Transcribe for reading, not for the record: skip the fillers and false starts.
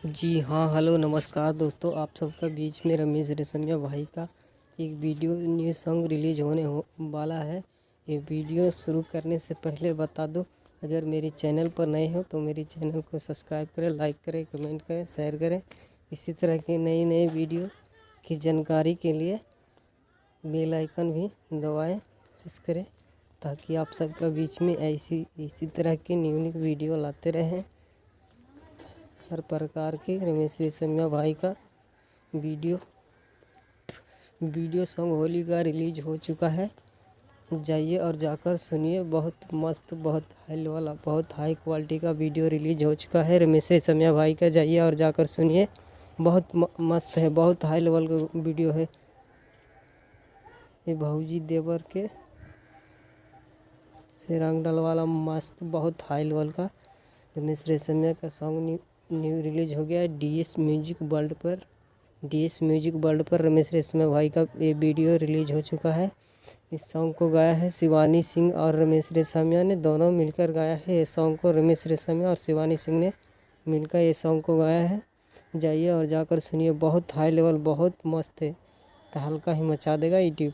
जी हाँ, हेलो नमस्कार दोस्तों, आप सबका बीच में रमेश रेशमिया भाई का एक वीडियो न्यू सॉन्ग रिलीज होने वाला है। ये वीडियो शुरू करने से पहले बता दो, अगर मेरे चैनल पर नए हो तो मेरे चैनल को सब्सक्राइब करें, लाइक करें, कमेंट करें, शेयर करें। इसी तरह की नई नई वीडियो की जानकारी के लिए बेल आइकन भी दबाएं, प्रेस करें, ताकि आप सबका बीच में इसी तरह की न्यू वीडियो लाते रहें। हर प्रकार के रमेश रेशमिया भाई का वीडियो सॉन्ग होली का रिलीज हो चुका है। जाइए और जाकर सुनिए, बहुत मस्त, बहुत हाई वाला, बहुत हाई क्वालिटी का वीडियो रिलीज हो चुका है रमेश रेशमिया भाई का। जाइए और जाकर सुनिए, बहुत मस्त है, बहुत हाई लेवल का वीडियो है। ये भौजी देवर के से रंग डल वाला मस्त, बहुत हाई लेवल का रमेश रेशमिया का सॉन्ग न्यू रिलीज हो गया है डीएस म्यूजिक वर्ल्ड पर रमेश रेशमिया भाई का ये वीडियो रिलीज हो चुका है। इस सॉन्ग को गाया है शिवानी सिंह और रमेश रेशमिया ने, दोनों मिलकर गाया है। ये सॉन्ग को रमेश रेशमिया और शिवानी सिंह ने मिलकर ये सॉन्ग को गाया है। जाइए और जाकर सुनिए, बहुत हाई लेवल, बहुत मस्त है, तो हल्का ही मचा देगा यूट्यूब।